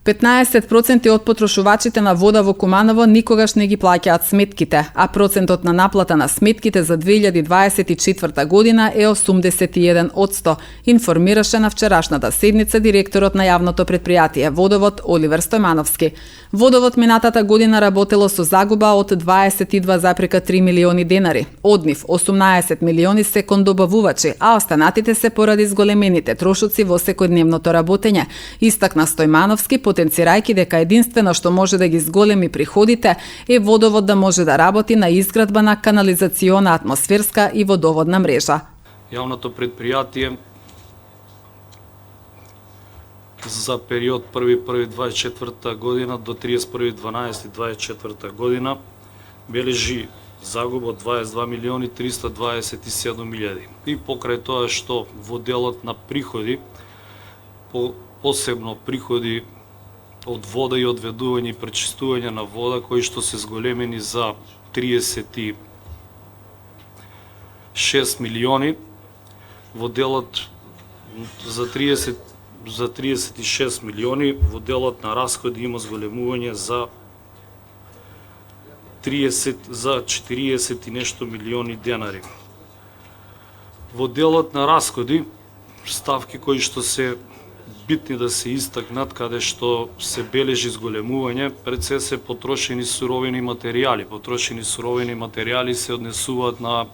15% од потрошувачите на вода во Куманово никогаш не ги плаќаат сметките, а процентот на наплата на сметките за 2024 година е 81%, информираше на вчерашната седница директорот на јавното предпријатие Водовод Оливер Стојмановски. Водовод минатата година работело со загуба од 22,3 милиони денари. Од нив 18 милиони се кон добавувачи, а останатите се поради зголемените трошоци во секојдневното работење, истакна Стојмановски, потенцирајќи дека единствено што може да ги зголеми приходите е Водовод да може да работи на изградба на канализациона, атмосферска и водоводна мрежа. Јавното предпријатие за период 1.1.24 година до 31.12.24 година бележи загуба од 22 милиони 327 илјади. И покрај тоа што во делот на приходи, посебно приходи од вода и одведување и пречистување на вода, кои што се зголемени за 36 милиони, во делот за 36 милиони, во делот на расходи има зголемување за 40 и нешто милиони денари. Во делот на расходи, ставки кои што се битни да се истакнат, каде што се бележи зголемување, пред се потрошени суровини и материјали. Потрошени суровини и материјали се однесуваат на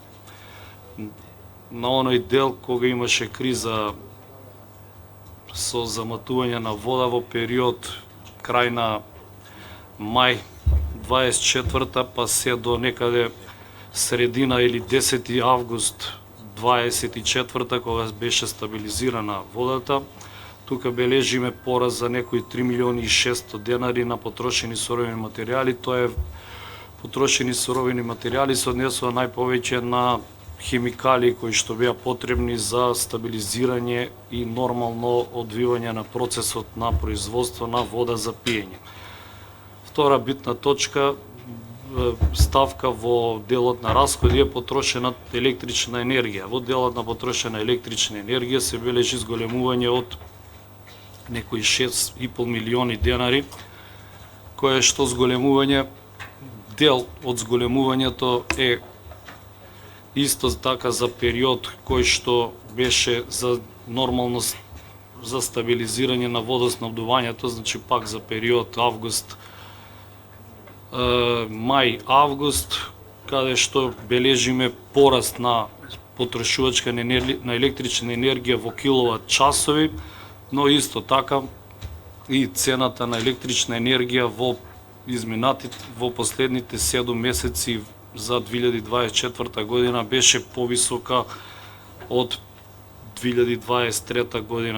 оној дел кога имаше криза со заматување на вода во период крај на мај 24 па се до некаде средина или 10 август 24 кога беше стабилизирана водата. Тука бележиме пораз за некои 3 милиони и 600 денари на потрошени суровини материјали. Тоа е потрошени суровини материјали се однесува најповеќе на химикали кои што беа потребни за стабилизирање и нормално одвивање на процесот на производство на вода за пиење. Втора битна точка, ставка во делот на расходи е потрошена електрична енергија. Во делот на потрошена електрична енергија се бележи зголемување од некои 6,5 милиони денари, кое што зголемување, дел од зголемувањето е исто така за период кој што беше за нормално за стабилизирање на водоснабдувањето, значи пак за период август, мај, август, каде што бележиме пораст на потрошувачка на електрична енергија во киловат часови, но исто така и цената на електрична енергија во последните 7 месеци за 2024 година беше повисока од 2023 година.